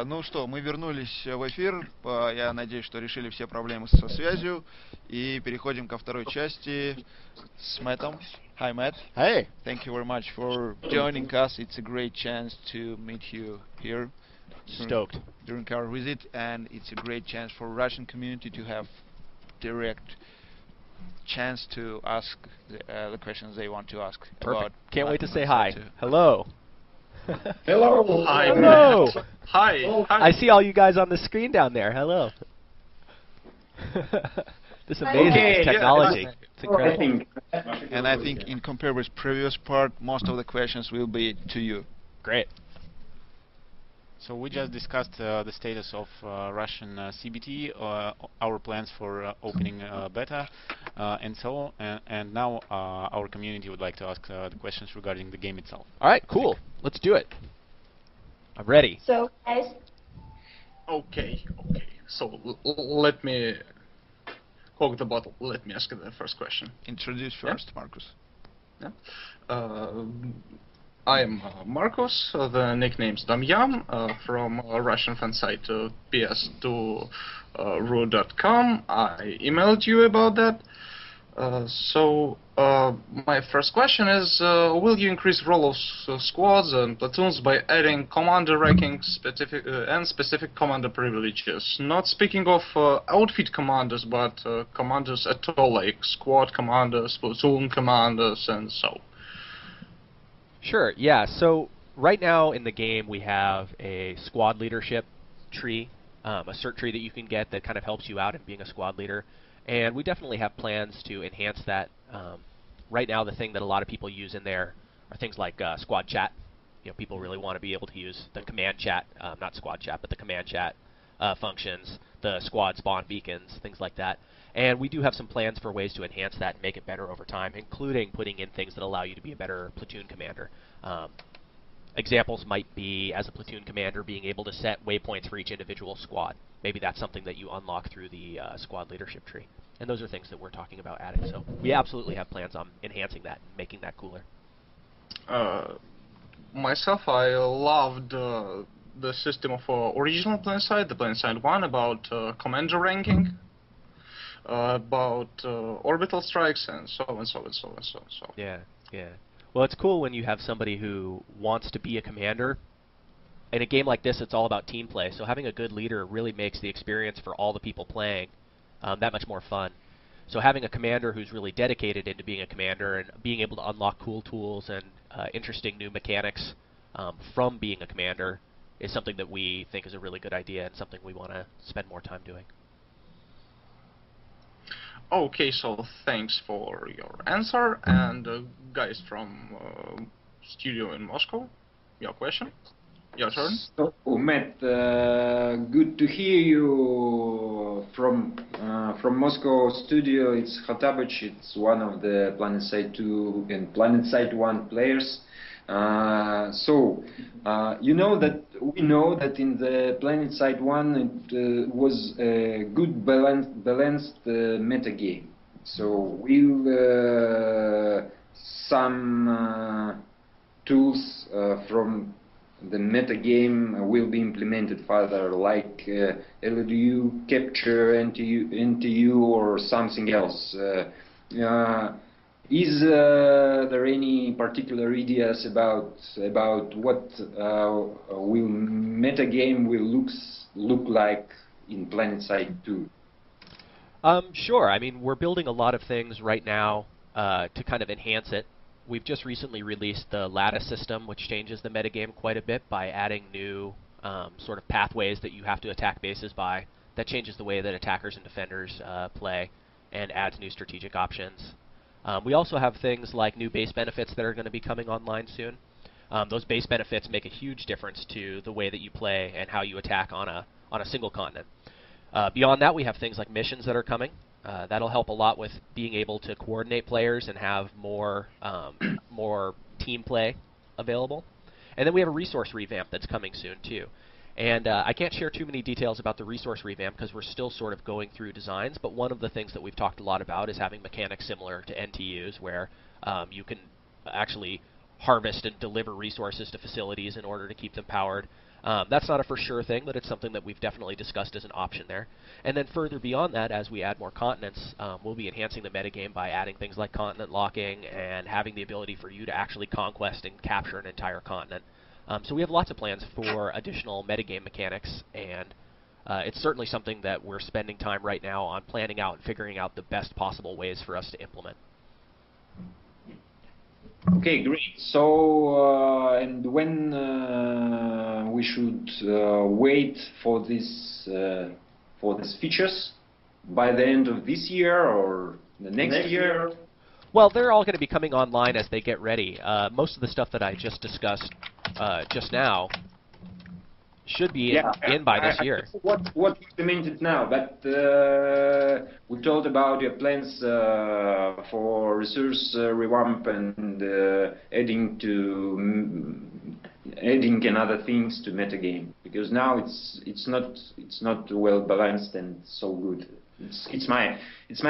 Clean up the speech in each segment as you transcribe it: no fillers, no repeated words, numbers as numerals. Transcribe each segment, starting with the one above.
Ну что, мы вернулись в эфир. Я надеюсь, что решили все проблемы со связью. И переходим ко второй части с Мэттом. Hi, Matt. Hey. Thank you very much for joining us. It's a great chance to meet you here. Stoked. During our visit, and it's a great chance for Russian community to have direct chance to ask the questions they want to ask. Perfect. Can't wait to say hi. Hello. Hello. Hi. Hello. Hi. I see all you guys on the screen down there. Hello. This amazing technology. It's incredible. And I think in compare with previous part, most of the questions will be to you. Great. So we just discussed the status of Russian CBT, our plans for opening beta, and so on. And now our community would like to ask the questions regarding the game itself. All right, cool. Let's do it. I'm ready. So, guys. Okay. So let me cork the bottle. Let me ask the first question. Introduce first, Marcus. Yeah. I am Marcus, the nickname's Domyam, from Russian fan site PS2RU.com. I emailed you about that. So my first question is, will you increase role of squads and platoons by adding commander ranking and specific commander privileges? Not speaking of outfit commanders, but commanders at all, like squad commanders, platoon commanders, and so. Sure, yeah. So right now in the game we have a squad leadership tree, a cert tree that you can get that kind of helps you out in being a squad leader. And we definitely have plans to enhance that. Right now the thing that a lot of people use in there are things like squad chat. You know, people really want to be able to use the command chat, not squad chat, but the command chat functions, the squad spawn beacons, things like that. And we do have some plans for ways to enhance that and make it better over time, including putting in things that allow you to be a better platoon commander. Examples might be, as a platoon commander, being able to set waypoints for each individual squad. Maybe that's something that you unlock through the squad leadership tree. And those are things that we're talking about adding. So we absolutely have plans on enhancing that and making that cooler. Myself, I loved the system of original Planetside, the Planetside 1, about commander ranking, about orbital strikes, and so on. Yeah. Well, it's cool when you have somebody who wants to be a commander. In a game like this, it's all about team play, so having a good leader really makes the experience for all the people playing that much more fun. So having a commander who's really dedicated into being a commander and being able to unlock cool tools and interesting new mechanics from being a commander is something that we think is a really good idea and something we want to spend more time doing. Okay, so thanks for your answer. And guys from studio in Moscow, your question? Your turn. So, Matt, good to hear you from Moscow studio. It's Khatabych. It's one of the Planetside 2 and Planetside 1 players. You know that we know that in the Planetside 1 it was a good balanced meta game. So will some tools from the meta game will be implemented further, like LDU capture, NTU, or something else. Is there any particular ideas about what will meta game will look like in Planetside 2? Sure. I mean, we're building a lot of things right now to kind of enhance it. We've just recently released the lattice system, which changes the metagame quite a bit by adding new sort of pathways that you have to attack bases by. That changes the way that attackers and defenders play and adds new strategic options. We also have things like new base benefits that are going to be coming online soon. Those base benefits make a huge difference to the way that you play and how you attack on a single continent. Beyond that, we have things like missions that are coming. That'll help a lot with being able to coordinate players and have more team play available. And then we have a resource revamp that's coming soon too. And I can't share too many details about the resource revamp because we're still sort of going through designs, but one of the things that we've talked a lot about is having mechanics similar to NTUs where you can actually harvest and deliver resources to facilities in order to keep them powered. That's not a for sure thing, but it's something that we've definitely discussed as an option there. And then further beyond that, as we add more continents, we'll be enhancing the metagame by adding things like continent locking and having the ability for you to actually conquest and capture an entire continent. So we have lots of plans for additional metagame mechanics, and it's certainly something that we're spending time right now on planning out and figuring out the best possible ways for us to implement. Okay, great. So, and when we should wait for these features? By the end of this year or the next year? Well, they're all going to be coming online as they get ready. Most of the stuff that I just discussed just now should be in by this year. What implemented now? But we told about your plans for resource revamp and adding and other things to metagame, because now it's not well balanced and so good. It's my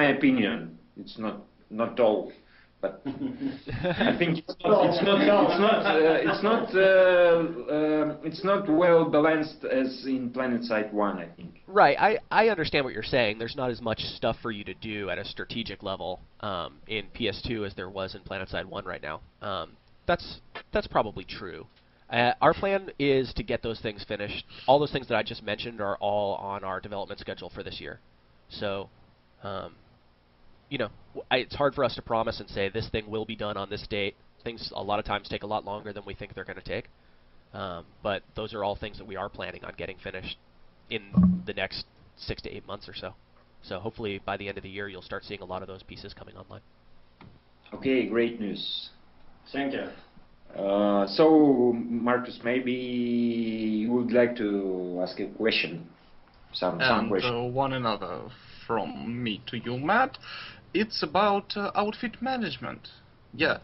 opinion. It's not all. But I think it's not well balanced as in Planetside 1, I think. Right. I understand what you're saying. There's not as much stuff for you to do at a strategic level in PS2 as there was in Planetside 1 right now. That's probably true. Our plan is to get those things finished. All those things that I just mentioned are all on our development schedule for this year. So, it's hard for us to promise and say this thing will be done on this date. Things a lot of times take a lot longer than we think they're going to take. But those are all things that we are planning on getting finished in the next 6 to 8 months or so. So hopefully by the end of the year you'll start seeing a lot of those pieces coming online. Okay, great news. Thank you. So, Marcus, maybe you would like to ask a question. Some question. One another from me to you, Matt. It's about outfit management. Yeah,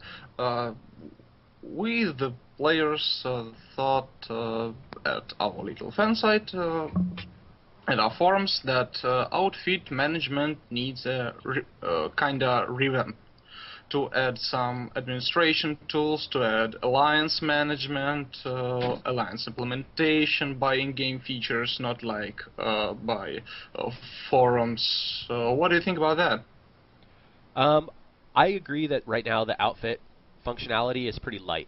we, the players, thought at our little fan site and our forums that outfit management needs a kinda revamp. To add some administration tools, to add alliance management, alliance implementation by in-game features, not like by forums. What do you think about that? I agree that right now the outfit functionality is pretty light.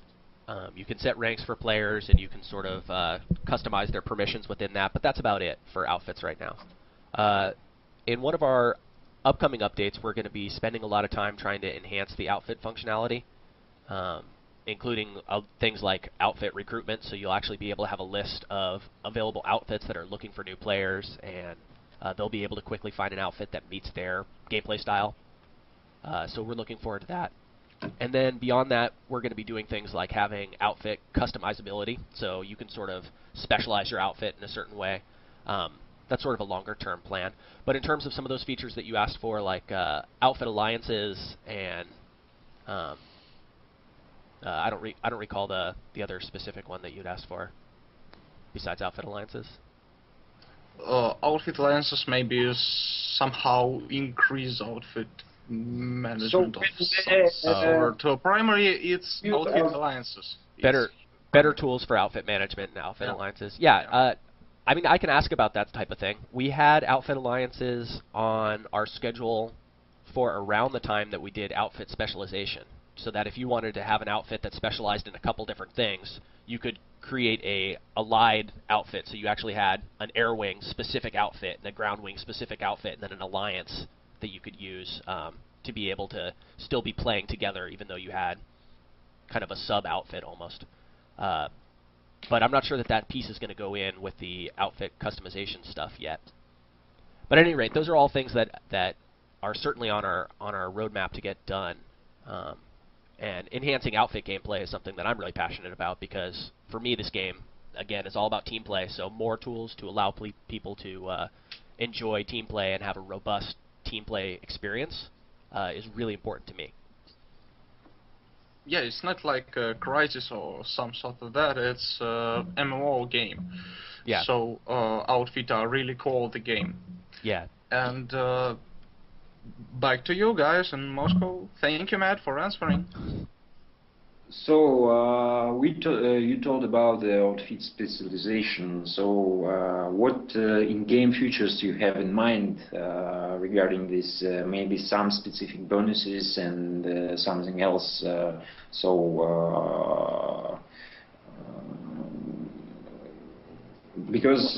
You can set ranks for players and you can sort of customize their permissions within that, but that's about it for outfits right now. In one of our upcoming updates, we're going to be spending a lot of time trying to enhance the outfit functionality, including things like outfit recruitment, so you'll actually be able to have a list of available outfits that are looking for new players, and they'll be able to quickly find an outfit that meets their gameplay style. So we're looking forward to that. And then beyond that, we're going to be doing things like having outfit customizability, so you can sort of specialize your outfit in a certain way. That's sort of a longer-term plan. But in terms of some of those features that you asked for, like outfit alliances and I don't recall the other specific one that you'd asked for besides outfit alliances. Outfit alliances maybe somehow increase outfit management of some sort. Primary, it's outfit alliances. Better tools for outfit management and outfit alliances. Yeah. I mean, I can ask about that type of thing. We had outfit alliances on our schedule for around the time that we did outfit specialization, so that if you wanted to have an outfit that specialized in a couple different things, you could create a allied outfit. So you actually had an air wing specific outfit and a ground wing specific outfit, and then an alliance that you could use to be able to still be playing together, even though you had kind of a sub outfit almost. But I'm not sure that piece is going to go in with the outfit customization stuff yet. But at any rate, those are all things that are certainly on our roadmap to get done. And enhancing outfit gameplay is something that I'm really passionate about, because for me this game, again, is all about team play. So more tools to allow people to enjoy team play and have a robust team play experience is really important to me. Yeah, it's not like a Crysis or some sort of that. It's a MMO game. Yeah. So outfit are really core the game. Yeah. And back to you guys in Moscow. Thank you, Matt, for answering. So you told about the outfit specialization. So what in-game features do you have in mind regarding this? Maybe some specific bonuses and something else. Because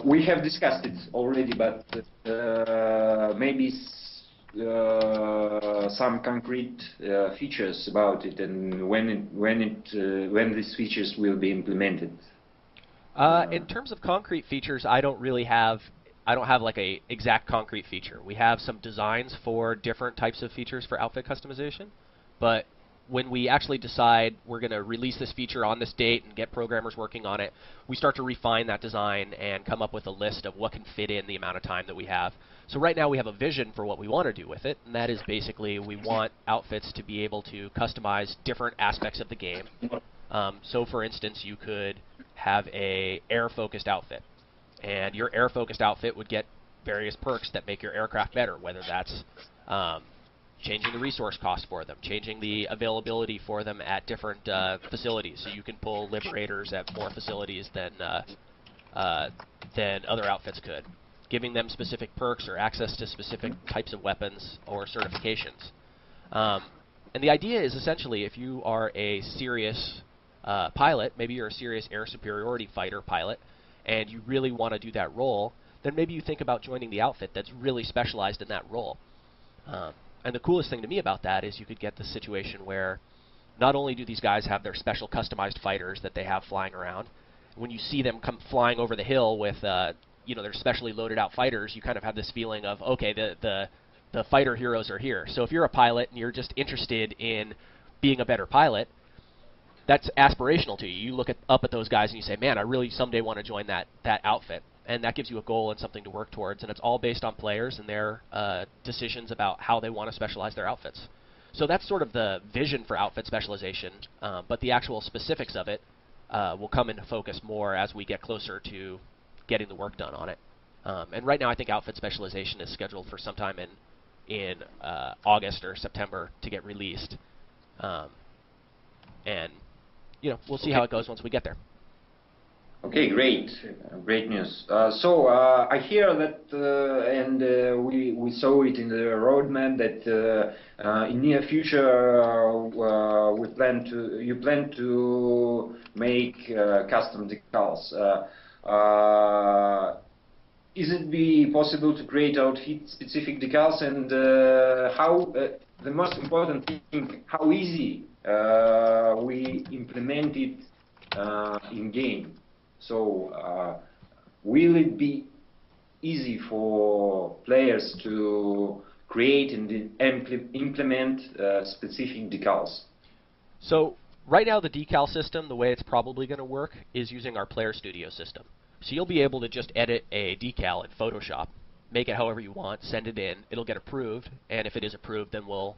we have discussed it already, but maybe some concrete features about it, and when these features will be implemented. In terms of concrete features, I don't have like a exact concrete feature. We have some designs for different types of features for outfit customization, but when we actually decide we're going to release this feature on this date and get programmers working on it, we start to refine that design and come up with a list of what can fit in the amount of time that we have. So right now we have a vision for what we want to do with it, and that is basically we want outfits to be able to customize different aspects of the game. So for instance, you could have a air-focused outfit, and your air-focused outfit would get various perks that make your aircraft better, whether that's changing the resource cost for them, changing the availability for them at different facilities, so you can pull liberators at more facilities than other outfits could, giving them specific perks or access to specific types of weapons or certifications. And the idea is essentially if you are a serious pilot, maybe you're a serious air superiority fighter pilot, and you really want to do that role, then maybe you think about joining the outfit that's really specialized in that role. And the coolest thing to me about that is you could get the situation where not only do these guys have their special customized fighters that they have flying around, when you see them come flying over the hill with their specially loaded out fighters, you kind of have this feeling of, okay, the fighter heroes are here. So if you're a pilot and you're just interested in being a better pilot, that's aspirational to you. You look up at those guys and you say, man, I really someday want to join that outfit. And that gives you a goal and something to work towards. And it's all based on players and their decisions about how they want to specialize their outfits. So that's sort of the vision for outfit specialization. But the actual specifics of it will come into focus more as we get closer to getting the work done on it. And right now I think outfit specialization is scheduled for sometime in August or September to get released. And we'll see how it goes once we get there. Okay, great news. So I hear that, and we saw it in the roadmap that in near future you plan to make custom decals. Is it be possible to create outfit-specific decals, and how the most important thing, how easy we implement it in game? So, will it be easy for players to create and implement specific decals? So, right now the decal system, the way it's probably going to work, is using our Player Studio system. So you'll be able to just edit a decal in Photoshop, make it however you want, send it in, it'll get approved, and if it is approved, then we'll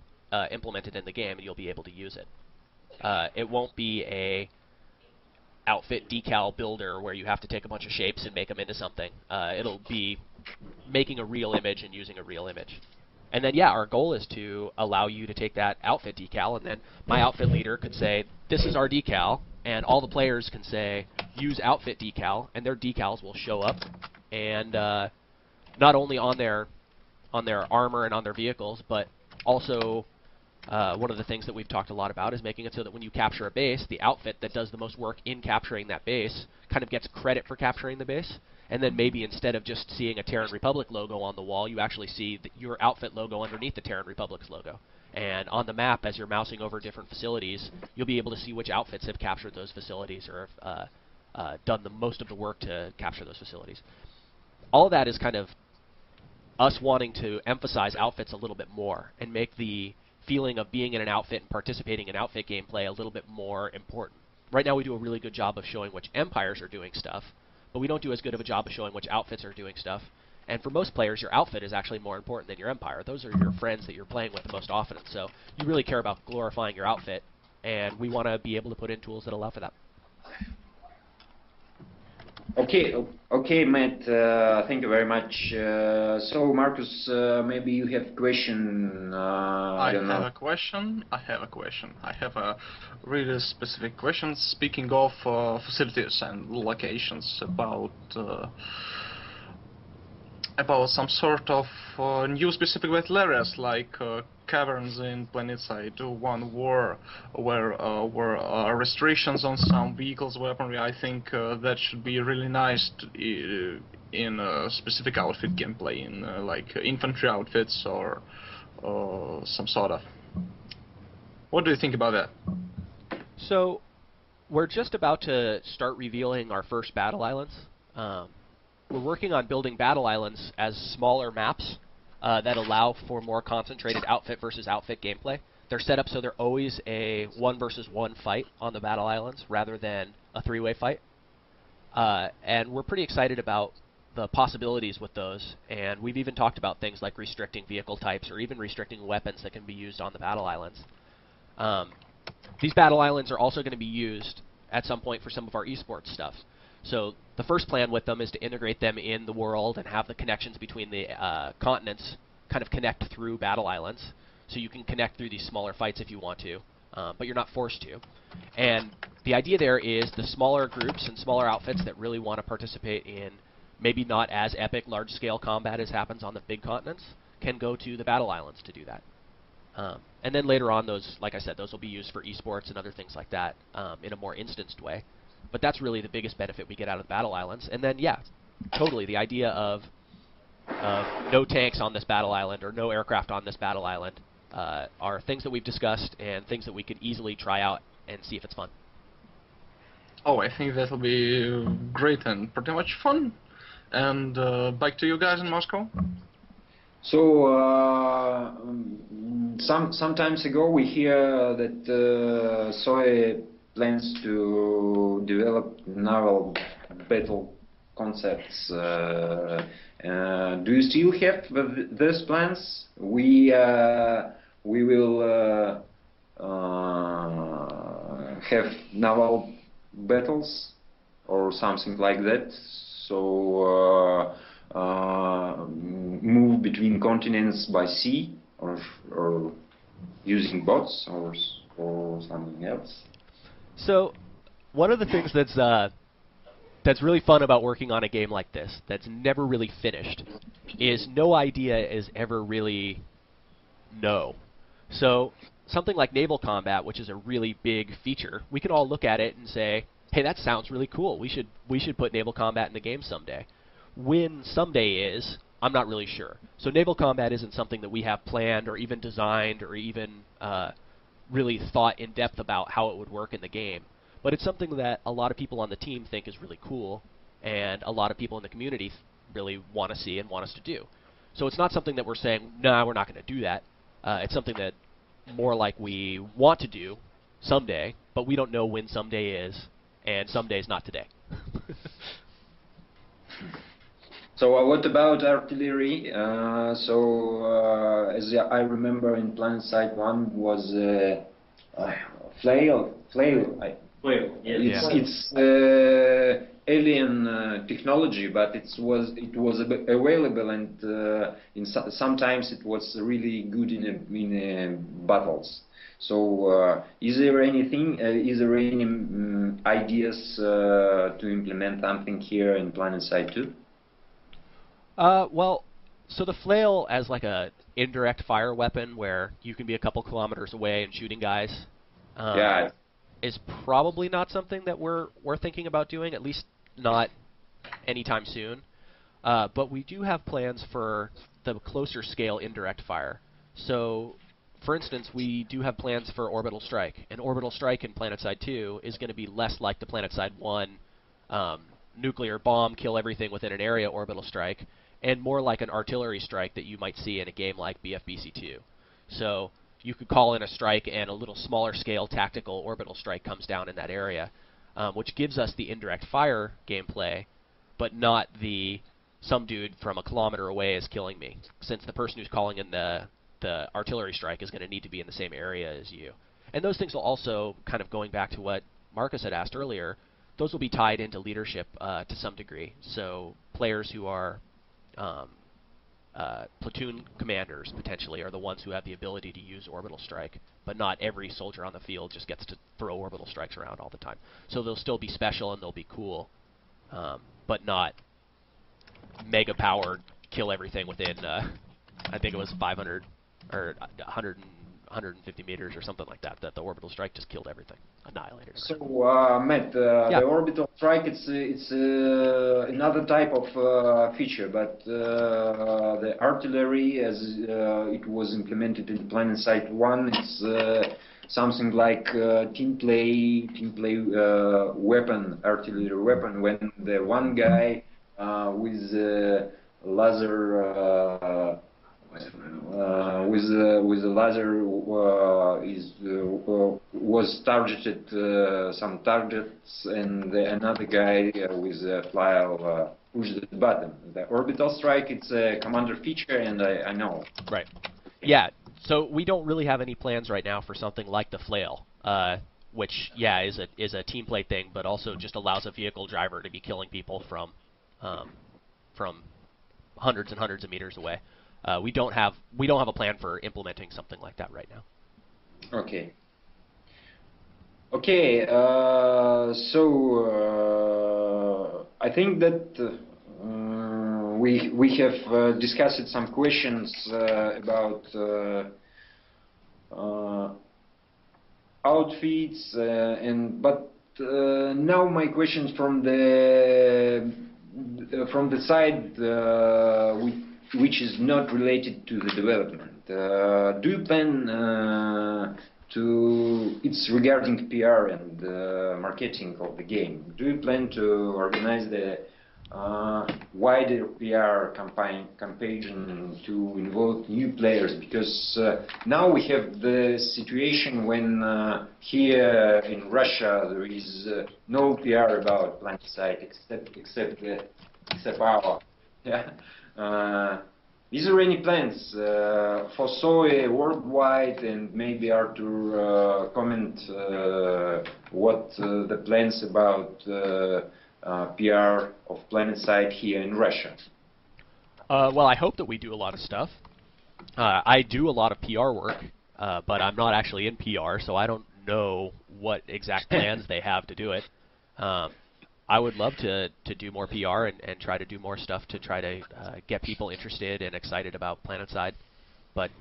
implement it in the game and you'll be able to use it. It won't be a outfit decal builder where you have to take a bunch of shapes and make them into something. It'll be making a real image and using a real image. And then, yeah, our goal is to allow you to take that outfit decal, and then my outfit leader could say, this is our decal, and all the players can say, use outfit decal, and their decals will show up, and not only on their armor and on their vehicles, but also one of the things that we've talked a lot about is making it so that when you capture a base, the outfit that does the most work in capturing that base kind of gets credit for capturing the base. And then maybe instead of just seeing a Terran Republic logo on the wall, you actually see your outfit logo underneath the Terran Republic's logo. And on the map, as you're mousing over different facilities, you'll be able to see which outfits have captured those facilities or have done the most of the work to capture those facilities. All of that is kind of us wanting to emphasize outfits a little bit more and make the feeling of being in an outfit and participating in outfit gameplay a little bit more important. Right now we do a really good job of showing which empires are doing stuff, but we don't do as good of a job of showing which outfits are doing stuff. And for most players, your outfit is actually more important than your empire. Those are your friends that you're playing with the most often. So you really care about glorifying your outfit, and we want to be able to put in tools that allow for that. Okay, Matt. Thank you very much. So, Marcus, maybe you have question. I have a question. I have a really specific question. Speaking of facilities and locations, about some sort of new specific battle areas like caverns in Planetside 1 War, where were restrictions on some vehicles weaponry. I think that should be really nice in specific outfit gameplay, in like infantry outfits or some sort of. What do you think about that? So, we're just about to start revealing our first battle islands. We're working on building battle islands as smaller maps that allow for more concentrated outfit versus outfit gameplay. They're set up so they're always a 1 versus 1 fight on the battle islands rather than a 3-way fight. And we're pretty excited about the possibilities with those, and we've even talked about things like restricting vehicle types or even restricting weapons that can be used on the battle islands. These battle islands are also going to be used at some point for some of our esports stuff. So the first plan with them is to integrate them in the world and have the connections between the continents kind of connect through battle islands. So you can connect through these smaller fights if you want to, but you're not forced to. And the idea there is the smaller groups and smaller outfits that really want to participate in maybe not as epic large-scale combat as happens on the big continents can go to the battle islands to do that. And then later on, those, like I said, those will be used for esports and other things like that in a more instanced way. But that's really the biggest benefit we get out of the battle islands. And then, yeah, totally, the idea of no tanks on this battle island or no aircraft on this battle island are things that we've discussed and things that we could easily try out and see if it's fun. Oh, I think that'll be great and pretty much fun. And back to you guys in Moscow. So, some times ago we hear that SOE plans to develop novel battle concepts. Do you still have these plans? We will have naval battles or something like that. So move between continents by sea or using boats or something else. So, one of the things that's really fun about working on a game like this, that's never really finished, is no idea is ever really no. So, something like naval combat, which is a really big feature, we can all look at it and say, hey, that sounds really cool. We should put naval combat in the game someday. When someday is, I'm not really sure. So naval combat isn't something that we have planned or even designed or even really thought in depth about how it would work in the game. But it's something that a lot of people on the team think is really cool, and a lot of people in the community really want to see and want us to do. So it's not something that we're saying, nah, we're not going to do that. It's something that more like we want to do someday, but we don't know when someday is, and someday is not today. So what about artillery? As I remember in Planetside 1 was flail. It's alien technology, but it was available, and sometimes it was really good in battles. So is there anything? Is there any ideas to implement something here in Planetside 2? Well, so the flail as like a indirect fire weapon where you can be a couple kilometers away and shooting guys is probably not something that we're thinking about doing, at least not anytime soon. But we do have plans for the closer scale indirect fire. So, for instance, we do have plans for orbital strike. And orbital strike in Planetside 2 is going to be less like the Planetside 1 nuclear bomb, kill everything within an area orbital strike, and more like an artillery strike that you might see in a game like BFBC2. So you could call in a strike and a little smaller scale tactical orbital strike comes down in that area, which gives us the indirect fire gameplay, but not the some dude from a kilometer away is killing me, since the person who's calling in the artillery strike is going to need to be in the same area as you. And those things will also, kind of going back to what Marcus had asked earlier, those will be tied into leadership to some degree. So players who are platoon commanders, potentially, are the ones who have the ability to use orbital strike, but not every soldier on the field just gets to throw orbital strikes around all the time. So they'll still be special and they'll be cool, but not mega powered, kill everything within, I think it was 500 or 150 meters or something like that, that the orbital strike just killed everything, annihilated. So, Matt, the orbital strike, it's another type of feature, but the artillery, as it was implemented in Planetside 1, it's something like team play weapon, artillery weapon, when the one guy with laser with the laser was targeted some targets, and another guy with a flail pushed the button. The orbital strike, it's a commander feature, and I know. Right. Yeah. So we don't really have any plans right now for something like the flail, which is a team play thing, but also just allows a vehicle driver to be killing people from hundreds and hundreds of meters away. We don't have a plan for implementing something like that right now. Okay. Okay. So I think that we have discussed some questions about outfits, but now my questions from the side which is not related to the development. Do you plan it's regarding PR and marketing of the game. Do you plan to organize the wider PR campaign to involve new players? Because now we have the situation when here in Russia there is no PR about Planetside except our. Yeah. Is there any plans for SOE worldwide, and maybe Artur comment what the plans about PR of Planetside here in Russia? Well, I hope that we do a lot of stuff. I do a lot of PR work, but I'm not actually in PR, so I don't know what exact plans they have to do it. I would love to do more PR and try to do more stuff to try to get people interested and excited about Planetside, but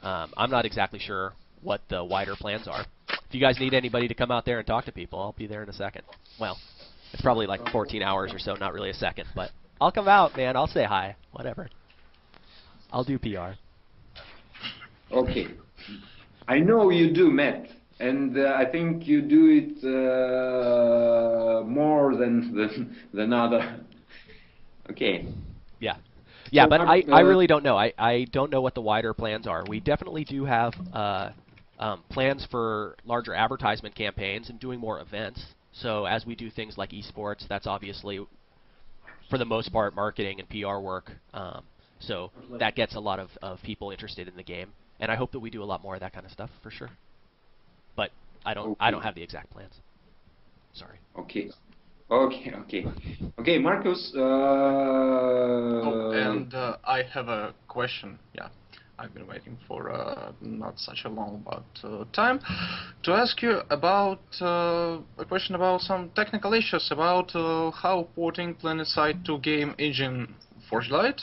I'm not exactly sure what the wider plans are. If you guys need anybody to come out there and talk to people, I'll be there in a second. Well, it's probably like 14 hours or so, not really a second, but I'll come out, man. I'll say hi, whatever. I'll do PR. Okay. I know you do, Matt. And I think you do it more than other. Okay. Yeah. Yeah, so but I really don't know. I don't know what the wider plans are. We definitely do have plans for larger advertisement campaigns and doing more events. So as we do things like esports, that's obviously, for the most part, marketing and PR work. So that gets a lot of people interested in the game. And I hope that we do a lot more of that kind of stuff, for sure. But I don't have the exact plans. Sorry. Okay, Marcus. And I have a question. Yeah, I've been waiting for not such a long time to ask you about a question about some technical issues about how porting Planetside to game engine Forgelight,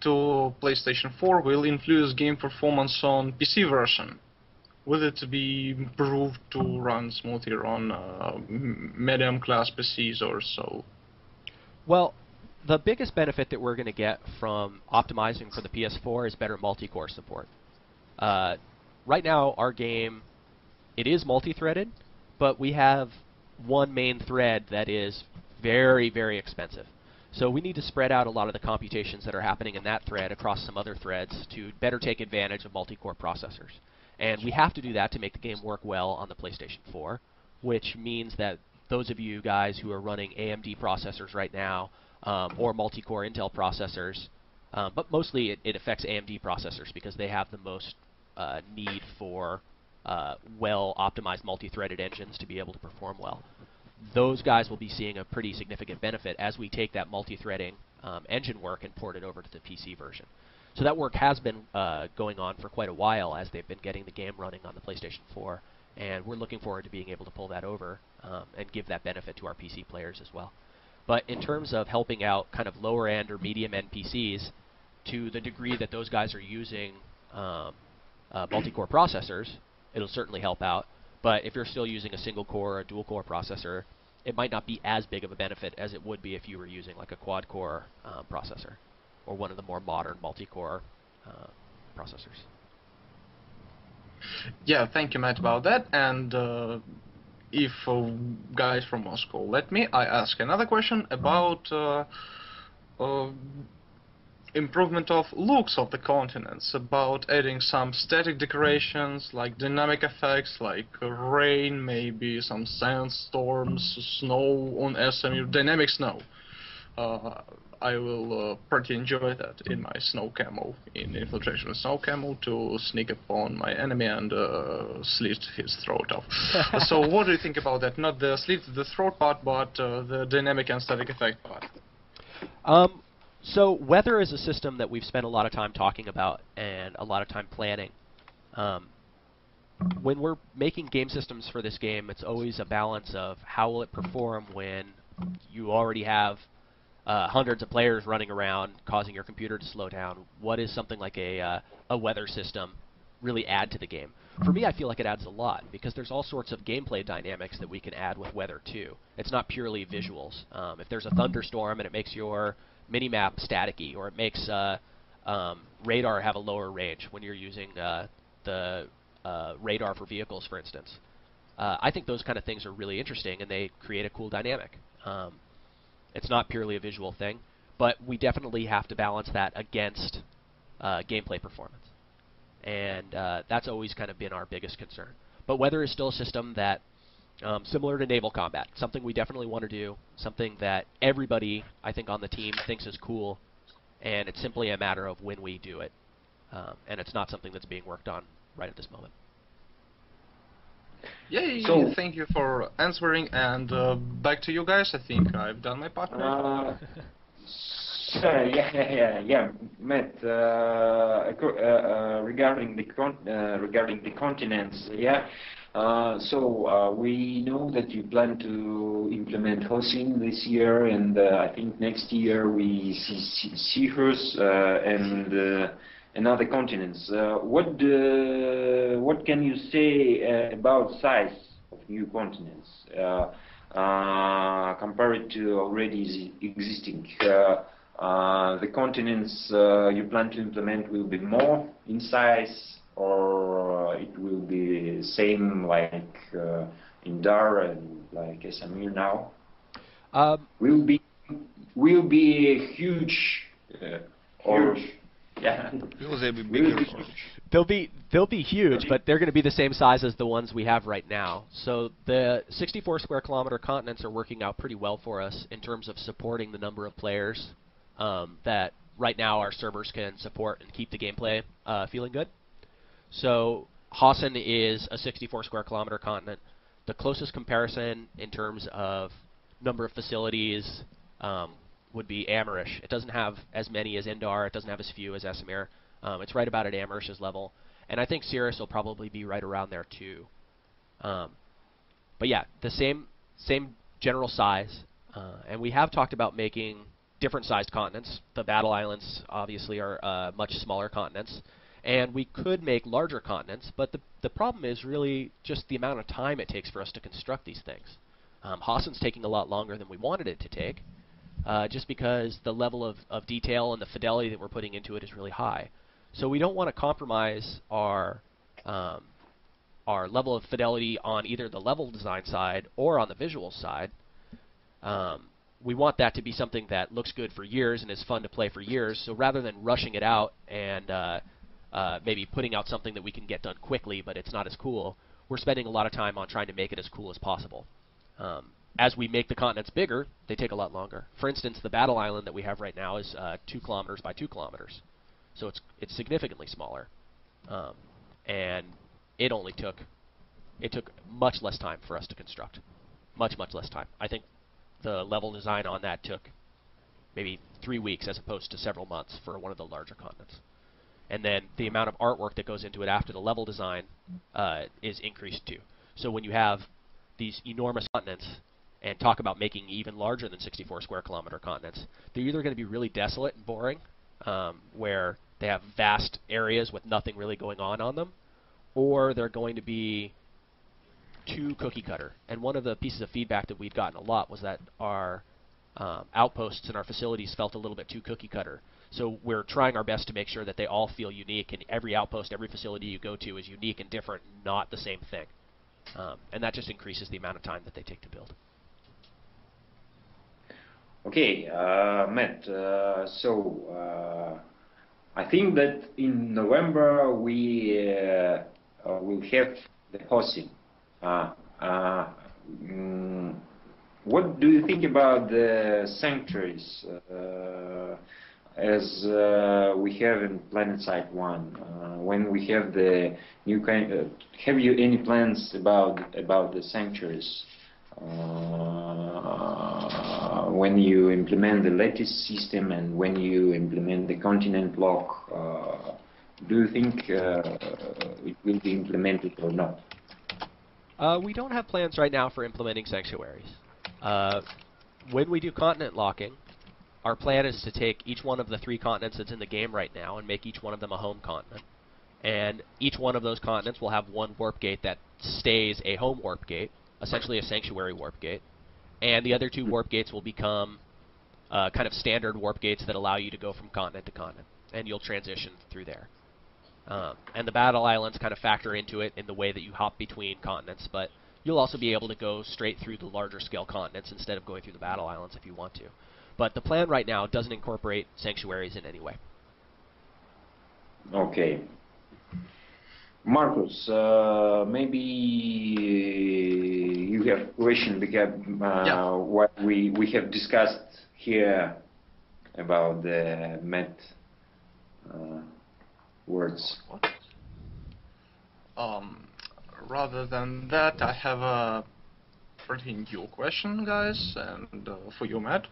to PlayStation 4 will influence game performance on PC version. Will it be improved to run smoother on medium class PCs or so? Well, the biggest benefit that we're going to get from optimizing for the PS4 is better multi-core support. Right now, our game, it is multi-threaded, but we have one main thread that is very, very expensive. So we need to spread out a lot of the computations that are happening in that thread across some other threads to better take advantage of multi-core processors. And we have to do that to make the game work well on the PlayStation 4, which means that those of you guys who are running AMD processors right now, or multi-core Intel processors, but mostly it affects AMD processors because they have the most need for well-optimized multi-threaded engines to be able to perform well. those guys will be seeing a pretty significant benefit as we take that multi-threading engine work and port it over to the PC version. So that work has been going on for quite a while as they've been getting the game running on the PlayStation 4, and we're looking forward to being able to pull that over and give that benefit to our PC players as well. But in terms of helping out kind of lower-end or medium-end PCs, to the degree that those guys are using multi-core processors, it'll certainly help out. But if you're still using a single-core or a dual-core processor, it might not be as big of a benefit as it would be if you were using like a quad-core processor or one of the more modern multi-core processors. Yeah, thank you, Matt, about that. And if guys from Moscow let me, I ask another question about improvement of looks of the continents, about adding some static decorations like dynamic effects like rain, maybe some sandstorms, snow on SMU, dynamic snow. I will pretty enjoy that in my snow camo, in infiltration with snow camo, to sneak upon my enemy and slit his throat off. So what do you think about that? Not the slit the throat part, but the dynamic and static effect part. So weather is a system that we've spent a lot of time talking about and a lot of time planning. When we're making game systems for this game, it's always a balance of how will it perform when you already have hundreds of players running around causing your computer to slow down. What is something like a weather system really add to the game? For me, I feel like it adds a lot because there's all sorts of gameplay dynamics that we can add with weather too. It's not purely visuals. If there's a thunderstorm and it makes your minimap staticky, or it makes radar have a lower range when you're using the radar for vehicles, for instance. I think those kind of things are really interesting, and they create a cool dynamic. It's not purely a visual thing, but we definitely have to balance that against gameplay performance. And that's always kind of been our biggest concern. But weather is still a system that, similar to naval combat, something we definitely want to do, something that everybody, I think, on the team thinks is cool, and it's simply a matter of when we do it. And it's not something that's being worked on right at this moment. Yay! So, thank you for answering, and back to you guys. I think I've done my part. Yeah, Matt. Regarding the continents, yeah. So we know that you plan to implement hosting this year, and I think next year we see Seahorse and other continents. What can you say about size of new continents compared to already existing? The continents you plan to implement will be more in size, or it will be same like in DAR and like SMU now? Will be huge, huge. Yeah. Will they be bigger? They'll be huge, but they're going to be the same size as the ones we have right now. So the 64 square kilometer continents are working out pretty well for us in terms of supporting the number of players that right now our servers can support and keep the gameplay feeling good. So Hassan is a 64 square kilometer continent. The closest comparison in terms of number of facilities would be Amarish. It doesn't have as many as Indar. It doesn't have as few as Esamir. It's right about at Amarish's level. And I think Cirrus will probably be right around there too. But yeah, the same general size. And we have talked about making different sized continents. The Battle Islands obviously are much smaller continents. And we could make larger continents, but the problem is really just the amount of time it takes for us to construct these things. Hassan's taking a lot longer than we wanted it to take, just because the level of detail and the fidelity that we're putting into it is really high. So we don't want to compromise our level of fidelity on either the level design side or on the visual side. We want that to be something that looks good for years and is fun to play for years. So rather than rushing it out and maybe putting out something that we can get done quickly, but it's not as cool, we're spending a lot of time on trying to make it as cool as possible. As we make the continents bigger, they take a lot longer. For instance, the Battle Island that we have right now is 2 kilometers by 2 kilometers. So it's significantly smaller. And it took much less time for us to construct. much less time. I think the level design on that took maybe 3 weeks as opposed to several months for one of the larger continents. And then the amount of artwork that goes into it after the level design is increased too. So when you have these enormous continents and talk about making even larger than 64 square kilometer continents, they're either going to be really desolate and boring, where they have vast areas with nothing really going on them, or they're going to be too cookie cutter. And one of the pieces of feedback that we've gotten a lot was that our outposts and our facilities felt a little bit too cookie cutter. So we're trying our best to make sure that they all feel unique, and every outpost, every facility you go to is unique and different, not the same thing. And that just increases the amount of time that they take to build. Okay, Matt, I think that in November we will have the hosting. What do you think about the sanctuaries as we have in Planetside 1? When we have the new kind, have you any plans about the sanctuaries? When you implement the lattice system and when you implement the continent lock, do you think it will be implemented or not? We don't have plans right now for implementing sanctuaries. When we do continent locking, our plan is to take each one of the 3 continents that's in the game right now and make each one of them a home continent. And each one of those continents will have one warp gate that stays a home warp gate, essentially a sanctuary warp gate. And the other 2 warp gates will become kind of standard warp gates that allow you to go from continent to continent. And you'll transition through there. And the battle islands kind of factor into it in the way that you hop between continents, but you'll also be able to go straight through the larger scale continents instead of going through the battle islands if you want to. But the plan right now doesn't incorporate sanctuaries in any way. Okay. Marcus, maybe you have a question because what we have discussed here about the Matt words. Rather than that, I have a pretty new question, guys, and for you, Matt.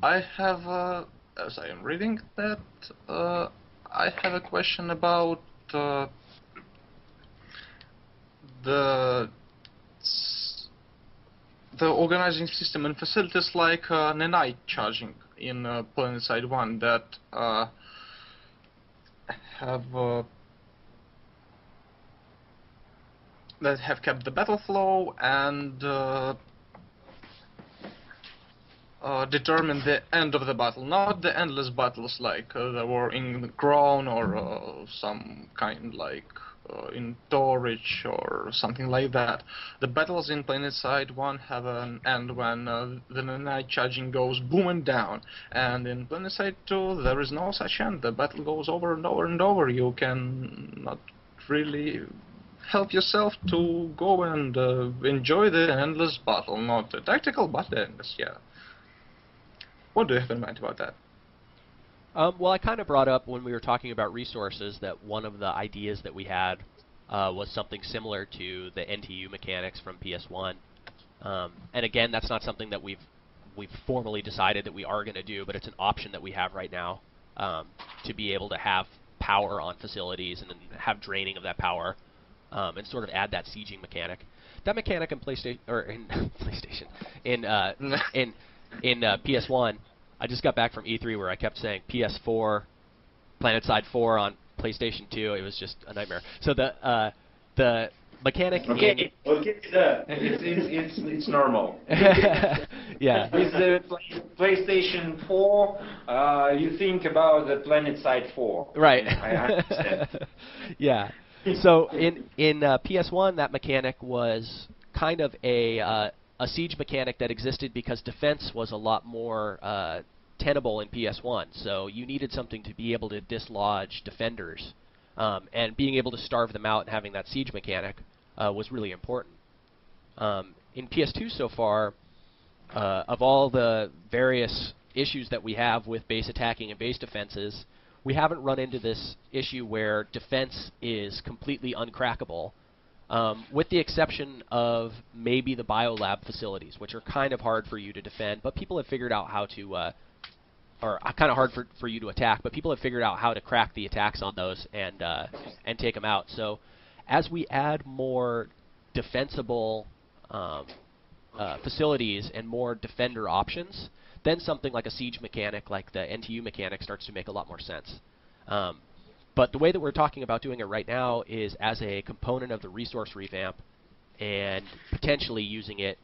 I have, as I am reading that, I have a question about the organizing system and facilities like Nanite charging in Planetside 1 that have kept the battle flow and determine the end of the battle, not the endless battles like there were in Grown or some kind like in Torridge or something like that. The battles in Planetside 1 have an end when the night charging goes boom and down, and in Planetside 2 there is no such end. The battle goes over and over and over. You can not really help yourself to go and enjoy the endless battle, not a tactical but endless, yeah. What do you have in mind about that? Well, I kind of brought up when we were talking about resources that one of the ideas that we had was something similar to the NTU mechanics from PS1. And again, that's not something that we've formally decided that we are going to do, but it's an option that we have right now to be able to have power on facilities and then have draining of that power and sort of add that sieging mechanic. That mechanic in PlayStation or in PlayStation in PS1. I just got back from E3 where I kept saying PS4, Planetside 4 on PlayStation 2. It was just a nightmare. So the mechanic. Okay, it's normal. Yeah. With the PlayStation 4, you think about the Planetside 4. Right. I understand. Yeah. So in PS1, that mechanic was kind of a siege mechanic that existed because defense was a lot more tenable in PS1. So you needed something to be able to dislodge defenders, and being able to starve them out and having that siege mechanic was really important. In PS2 so far, of all the various issues that we have with base attacking and base defenses, we haven't run into this issue where defense is completely uncrackable, with the exception of maybe the biolab facilities, which are kind of hard for you to defend, but people have figured out how to, or kind of hard for you to attack, but people have figured out how to crack the attacks on those and take them out. So as we add more defensible facilities and more defender options, then something like a siege mechanic, like the NTU mechanic, starts to make a lot more sense. But the way that we're talking about doing it right now is as a component of the resource revamp and potentially using it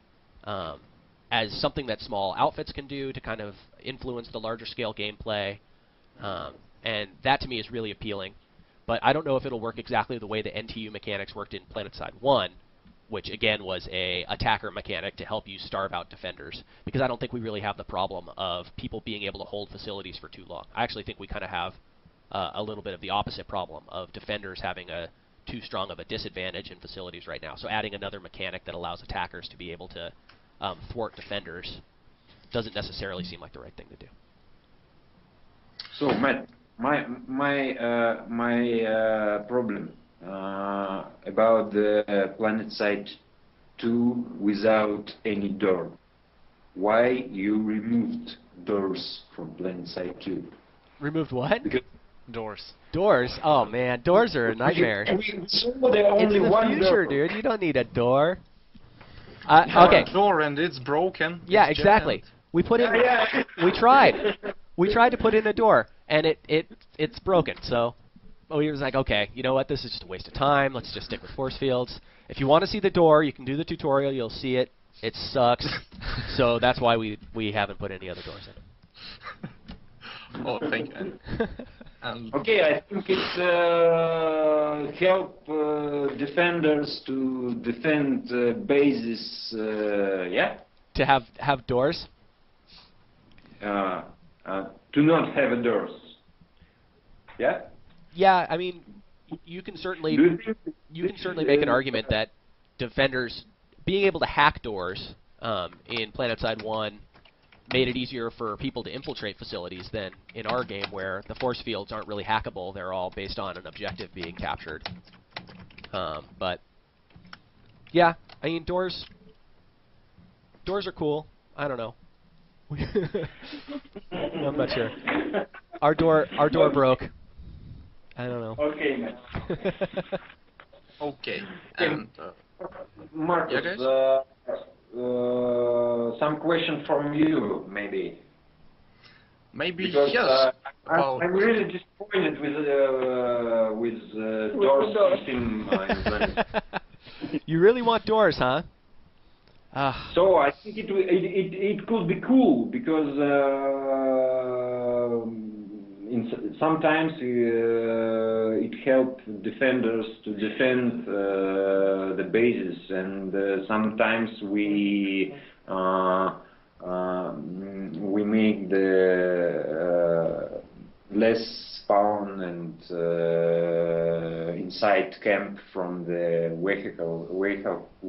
as something that small outfits can do to kind of influence the larger scale gameplay. And that to me is really appealing. But I don't know if it'll work exactly the way the NTU mechanics worked in Planetside 1, which again was a attacker mechanic to help you starve out defenders, because I don't think we really have the problem of people being able to hold facilities for too long. I actually think we kind of have a little bit of the opposite problem of defenders having too strong of a disadvantage in facilities right now. So adding another mechanic that allows attackers to be able to thwart defenders doesn't necessarily seem like the right thing to do. So Matt, my problem about the Planetside 2 without any door. Why you removed doors from Planetside 2? Removed what? Because Doors. Doors? Oh man, doors are a nightmare. It's the future, dude. You don't need a door. Okay. Door and it's broken. Yeah, it's exactly. giant. We put in. We tried. We tried to put in a door, and it's broken. So we was like, okay, you know what? This is just a waste of time. Let's just stick with force fields. If you want to see the door, you can do the tutorial. You'll see it. It sucks. So that's why we haven't put any other doors in. Oh, thank you. Okay, I think it help defenders to defend bases. Yeah. To have doors. To not have a doors. Yeah. Yeah, I mean, you can certainly make an argument that defenders being able to hack doors in Planetside 1 made it easier for people to infiltrate facilities than in our game, where the force fields aren't really hackable. They're all based on an objective being captured. But yeah, I mean, doors are cool. I don't know. I'm not sure. Our door broke. I don't know. Okay, man. Okay. And Marcus, yeah, guys? Some question from you, maybe. Maybe Because, yes. I'm really disappointed with door system. You really want doors, huh? So I think it could be cool, because sometimes it helps defenders to defend the bases, and sometimes we make the less spawn and inside camp from the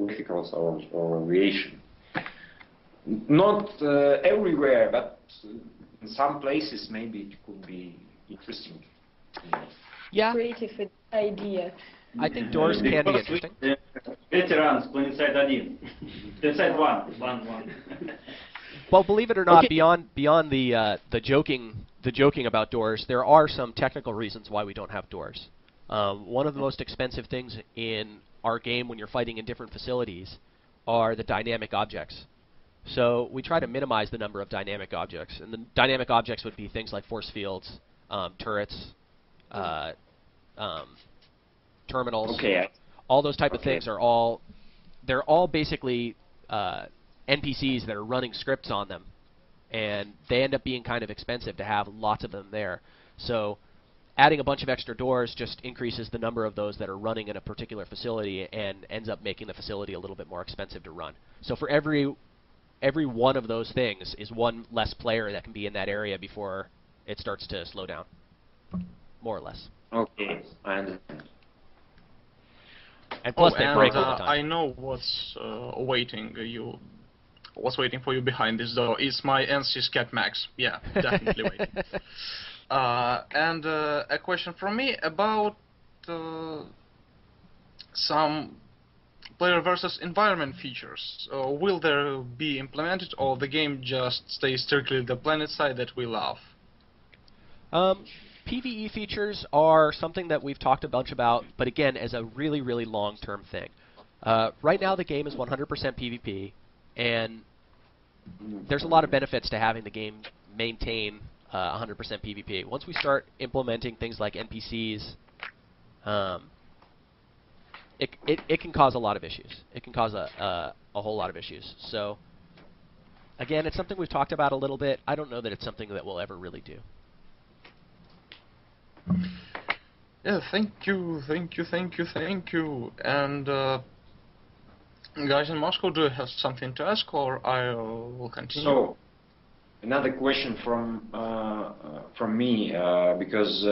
vehicles or aviation. Not everywhere, but in some places maybe it could be interesting. Yeah. Creative idea. I think doors can be interesting. Veterans, Planetside 1. Planetside 1. Well, believe it or not, Okay. beyond the joking about doors, there are some technical reasons why we don't have doors. One of the most expensive things in our game when you're fighting in different facilities are the dynamic objects. So we try to minimize the number of dynamic objects, and the dynamic objects would be things like force fields, turrets, terminals. Okay. All those type of things are all basically NPCs that are running scripts on them, and they end up being kind of expensive to have lots of them there. So adding a bunch of extra doors just increases the number of those that are running in a particular facility and ends up making the facility a little bit more expensive to run. So for every one of those things is one less player that can be in that area before it starts to slow down, more or less. Okay, I understand. And plus they break all the time. I know what's waiting for you behind this door. It's my NC Scat Max. Yeah, definitely waiting. And a question from me about some player versus environment features, will there be implemented, or the game just stays strictly the Planetside that we love? PvE features are something that we've talked a bunch about, but again, as a really, really long-term thing. Right now, the game is 100% PvP, and there's a lot of benefits to having the game maintain 100% PvP. Once we start implementing things like NPCs, it can cause a lot of issues. It can cause a whole lot of issues. So, again, it's something we've talked about a little bit. I don't know that it's something that we'll ever really do. Yeah, thank you. And guys in Moscow, do you have something to ask, or I will continue? So, another question from me, because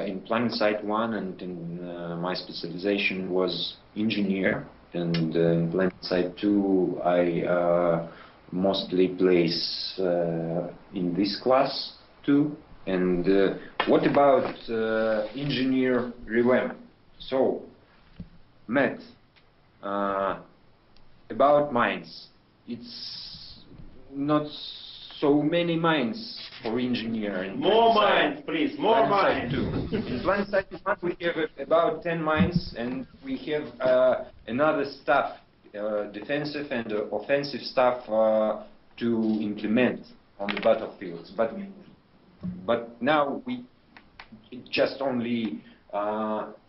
in Planetside 1 and in my specialization was engineer, and in Planetside 2 I mostly place in this class too. And what about engineer revamp? So, Matt, about mines. It's not so many mines for engineer. In More mines, please, more mines. In Planetside 1 we have about 10 mines, and we have another stuff, defensive and offensive stuff to implement on the battlefields. But now we just only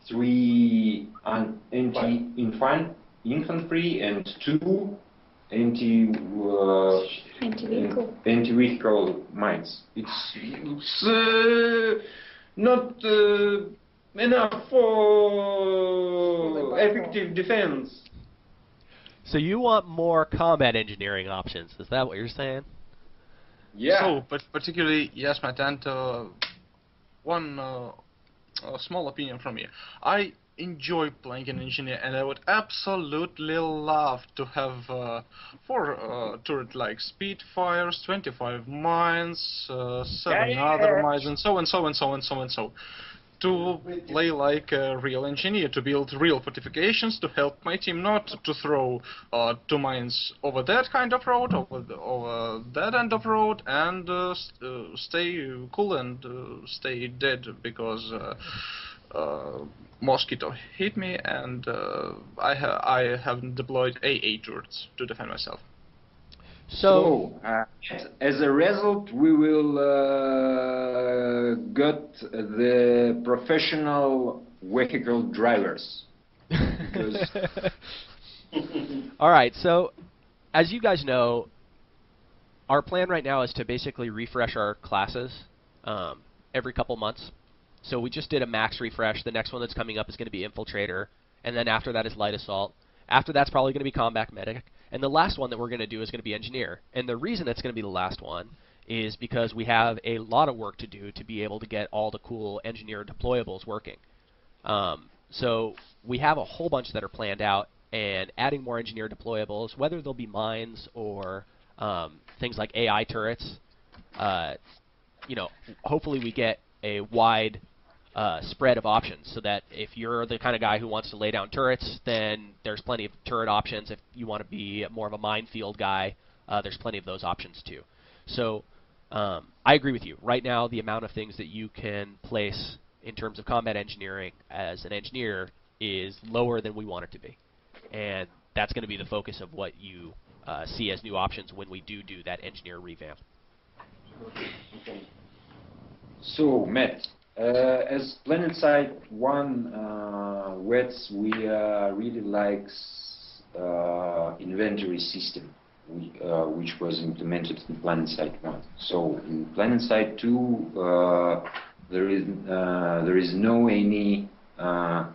3 anti-infantry and 2 anti-vehicle mines. It's not enough for effective defense. So you want more combat engineering options? Is that what you're saying? Yeah. So, but particularly, yes, Matt, and one small opinion from me. I enjoy playing an engineer, and I would absolutely love to have 4 turret-like Spitfires, 25 mines, 7 other mines, and so. To play like a real engineer, to build real fortifications, to help my team not to throw 2 mines over that kind of road, over that end of road, and stay cool and stay dead because mosquito hit me, and I haven't deployed AA turrets to defend myself. So, as a result, we will get the professional vehicle drivers. All right, so as you guys know, our plan right now is to basically refresh our classes every couple months. So we just did a max refresh. The next one that's coming up is going to be Infiltrator, and then after that is Light Assault. After that's probably going to be Combat Medic. And the last one that we're going to do is going to be Engineer. And the reason it's going to be the last one is because we have a lot of work to do to be able to get all the cool Engineer deployables working. So we have a whole bunch that are planned out, and adding more Engineer deployables, whether they'll be mines or things like AI turrets, hopefully we get a wide spread of options, so that if you're the kind of guy who wants to lay down turrets, then there's plenty of turret options. If you want to be more of a minefield guy, there's plenty of those options too. So I agree with you. Right now, the amount of things that you can place in terms of combat engineering as an engineer is lower than we want it to be. And that's going to be the focus of what you see as new options when we do that engineer revamp. So, Matt, as Planetside 1 vets, we really like inventory system, which was implemented in Planetside 1. So in Planetside 2, there is no any kind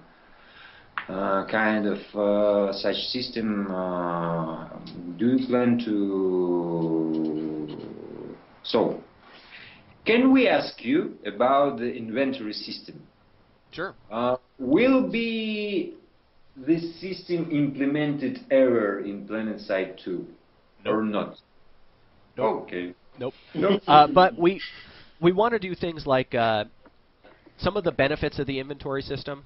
of such system. Do you plan to? So, can we ask you about the inventory system? Sure. Will be this system implemented ever in Planetside 2 or not? Nope. Okay. Nope. But we want to do things like some of the benefits of the inventory system.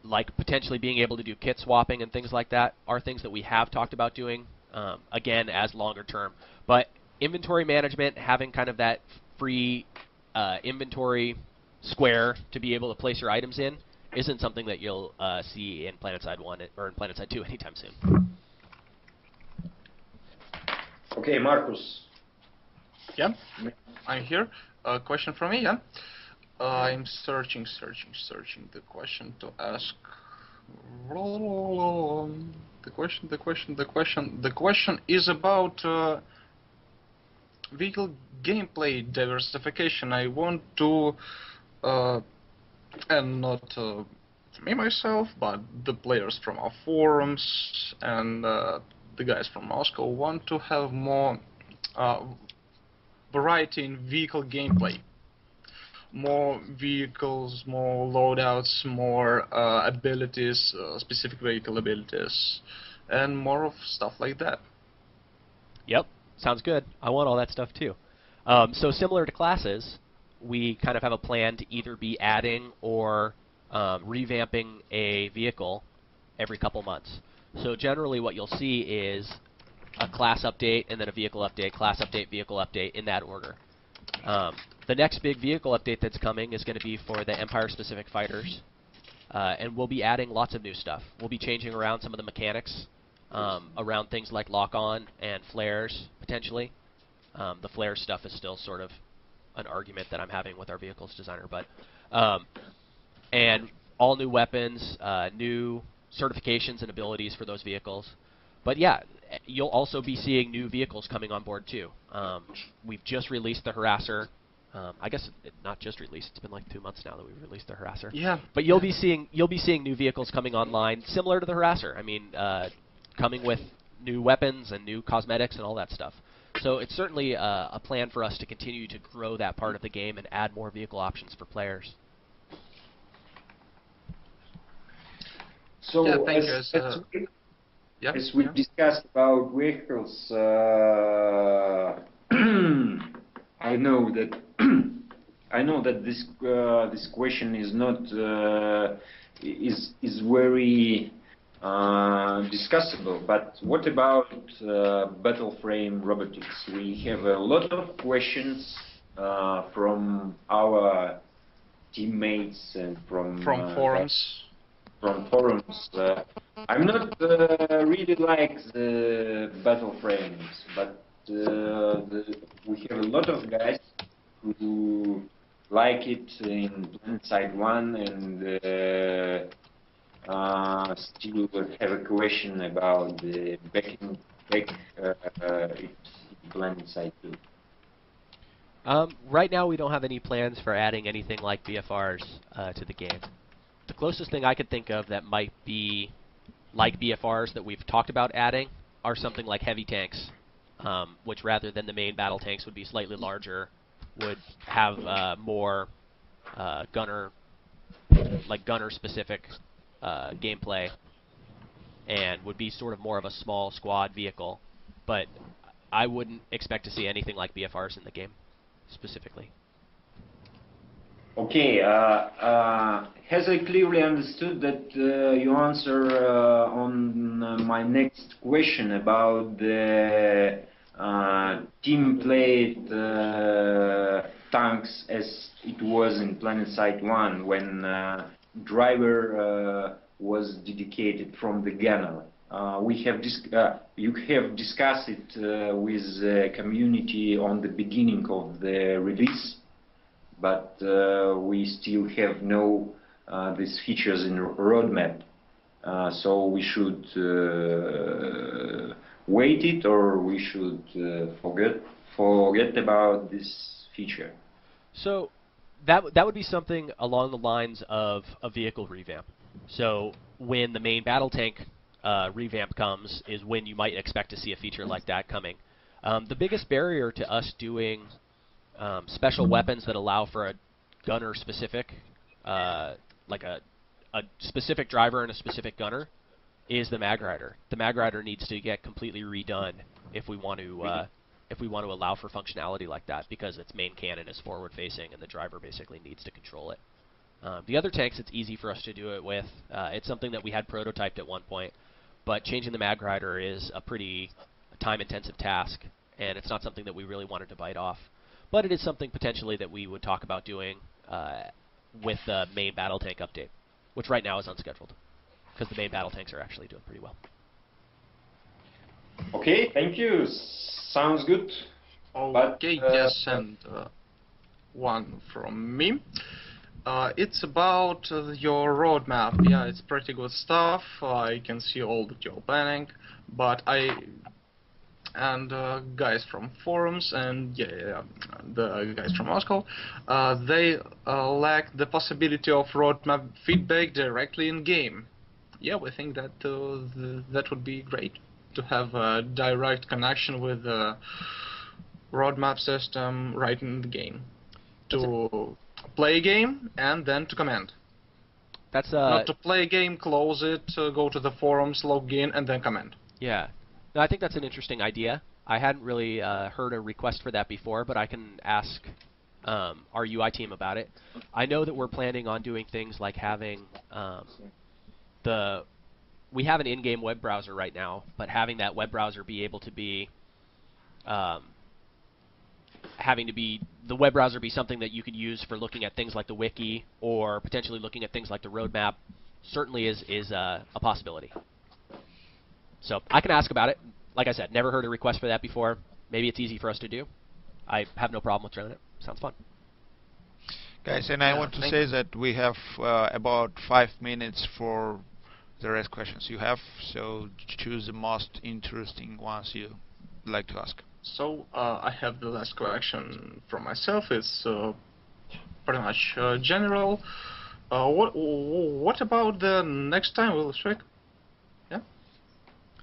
like potentially being able to do kit swapping and things like that are things that we have talked about doing, again, as longer term. But inventory management, having kind of that free inventory square to be able to place your items in, isn't something that you'll see in Planetside 1 or in Planetside 2 anytime soon. Okay, Marcus. Yeah, I'm here. A question from me, yeah? I'm searching the question to ask. The question is about vehicle gameplay diversification. I want to, and not me myself, but the players from our forums and the guys from Moscow want to have more variety in vehicle gameplay. More vehicles, more loadouts, more abilities, specific vehicle abilities, and more of stuff like that. Yep, sounds good. I want all that stuff too. So similar to classes, we kind of have a plan to either be adding or revamping a vehicle every couple months. So generally what you'll see is a class update and then a vehicle update, class update, vehicle update, in that order. The next big vehicle update that's coming is going to be for the Empire-specific fighters, and we'll be adding lots of new stuff. We'll be changing around some of the mechanics around things like lock-on and flares, potentially. The flare stuff is still sort of an argument that I'm having with our vehicles designer, but and all new weapons, new certifications and abilities for those vehicles. But yeah, you'll also be seeing new vehicles coming on board too. We've just released the Harasser. I guess not just released. It's been like 2 months now that we've released the Harasser. Yeah. But you'll be seeing new vehicles coming online, similar to the Harasser. I mean, coming with new weapons and new cosmetics and all that stuff. So it's certainly a plan for us to continue to grow that part of the game and add more vehicle options for players. So Yeah, thank you. as we discussed about vehicles, I know that this question is not is very discussable. But what about battle frame robotics? We have a lot of questions from our teammates and from forums. From forums. I'm not really like the battle frames, but we have a lot of guys who like it in Planetside 1 and still have a question about the back in Planetside 2. Right now we don't have any plans for adding anything like BFRs to the game. The closest thing I could think of that might be like BFRs that we've talked about adding are something like heavy tanks, which rather than the main battle tanks would be slightly larger, would have more gunner-specific gameplay, and would be sort of more of a small squad vehicle. But I wouldn't expect to see anything like BFRs in the game, specifically. Okay, has I clearly understood that you answer on my next question about the team-played tanks as it was in Planetside 1 when driver was dedicated from the gunner. You have discussed it with the community on the beginning of the release, but we still have no these features in roadmap. So we should wait it, or we should forget about this feature. So that would be something along the lines of a vehicle revamp. So when the main battle tank revamp comes is when you might expect to see a feature like that coming. The biggest barrier to us doing special weapons that allow for a gunner-specific, like a specific driver and a specific gunner, is the Mag Rider. The Mag Rider needs to get completely redone if we want to allow for functionality like that, because its main cannon is forward-facing and the driver basically needs to control it. The other tanks, it's easy for us to do it with. It's something that we had prototyped at one point, but changing the mag rider is a pretty time-intensive task, and it's not something that we really wanted to bite off. But it is something potentially that we would talk about doing with the main battle tank update, which right now is unscheduled, because the main battle tanks are actually doing pretty well. Okay, thank you. Sounds good. Okay, yes, and one from me. It's about your roadmap. Yeah, it's pretty good stuff. I can see all that you're planning, but guys from forums and the guys from Moscow, they lack the possibility of roadmap feedback directly in game. Yeah, we think that that would be great to have a direct connection with the roadmap system right in the game. To play a game and then to comment. That's not to play a game, close it, go to the forums, log in, and then comment. Yeah. No, I think that's an interesting idea. I hadn't really heard a request for that before, but I can ask our UI team about it. I know that we're planning on doing things like having we have an in-game web browser right now, but having that web browser be able to be the web browser be something that you could use for looking at things like the wiki or potentially looking at things like the roadmap certainly is a possibility. So I can ask about it. Like I said, never heard a request for that before. Maybe it's easy for us to do. I have no problem with trying it. Sounds fun. Guys, and I want to say that we have about 5 minutes for the rest questions you have, so choose the most interesting ones you like to ask. So I have the last question from myself. It's pretty much general. What about the next time we'll strike? Yeah.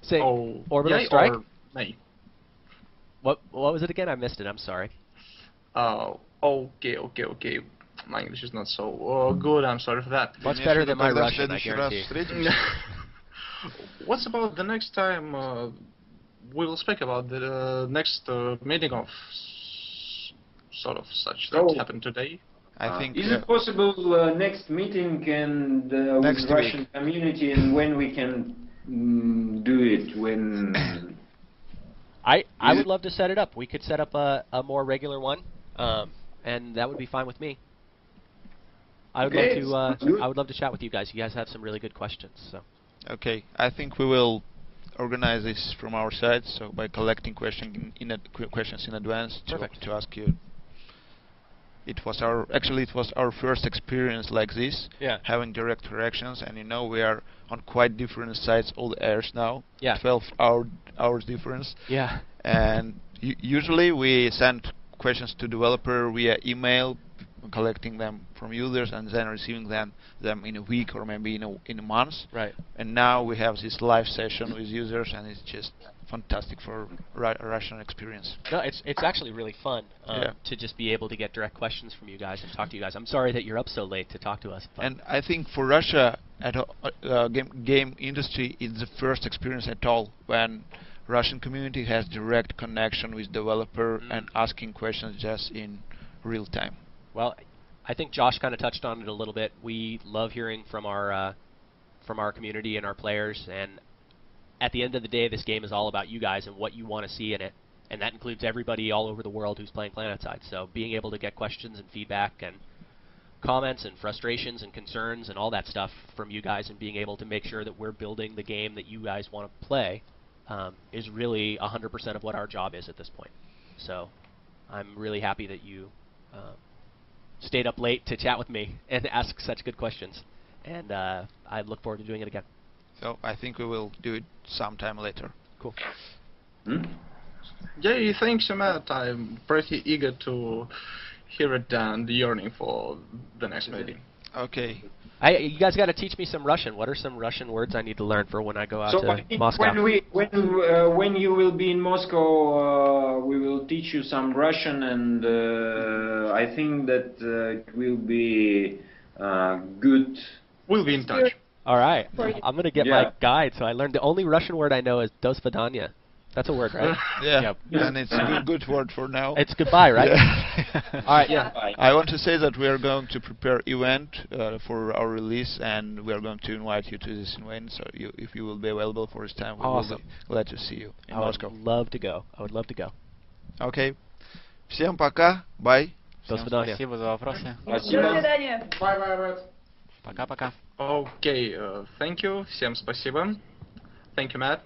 Say orbital strike. Or May. What was it again? I missed it. I'm sorry. Okay. My English is not so good. I'm sorry for that. Much better than my Russian, I guarantee. What's about the next time? We will speak about the next meeting of sort of such that happened today. I think. Is it possible next meeting and with Russian community, and when we can do it? When I would love to set it up. We could set up a more regular one, and that would be fine with me. I would love to chat with you guys. You guys have some really good questions. So. Okay, I think we will organize this from our side, so by collecting questions in advance to ask you. It was our first experience like this, having direct interactions, and we are on quite different sides all the airs now. 12 hours difference. Yeah. And usually we send questions to developer via email, collecting them from users and then receiving them in a week or maybe in a month. Right. And now we have this live session with users, and it's just fantastic for Russian experience. No, it's actually really fun to just be able to get direct questions from you guys and talk to you guys. I'm sorry that you're up so late to talk to us. And I think for Russia, game industry, it's the first experience at all when Russian community has direct connection with developer and asking questions just in real time. Well, I think Josh kind of touched on it a little bit. We love hearing from our community and our players, and at the end of the day, this game is all about you guys and what you want to see in it, and that includes everybody all over the world who's playing Planetside. So being able to get questions and feedback and comments and frustrations and concerns and all that stuff from you guys, and being able to make sure that we're building the game that you guys want to play is really 100% of what our job is at this point. So I'm really happy that you stayed up late to chat with me and ask such good questions, and I look forward to doing it again. So I think we will do it sometime later. Cool. Yeah, thanks, Matt. I'm pretty eager to hear it and yearning for the next meeting. Okay. You guys got to teach me some Russian. What are some Russian words I need to learn for when I go out to Moscow? When you will be in Moscow, we will teach you some Russian, and I think that it will be good. We'll be in touch. All right. I'm going to get my guide. So I learned the only Russian word I know is "do svidaniya." That's a word, right? Yeah, Yep. and it's a good word for now. It's goodbye, right? Yeah. All right. Yeah. Bye. I want to say that we are going to prepare event for our release, and we are going to invite you to this event. So if you will be available for this time, we Awesome. will be glad to see you in I would Moscow. love to go. I would love to go. Okay. Всем пока. Bye. До Всем свидания. спасибо за вопросы. До свидания. Пока-пока. Okay, thank you. Всем спасибо. Thank you, Matt.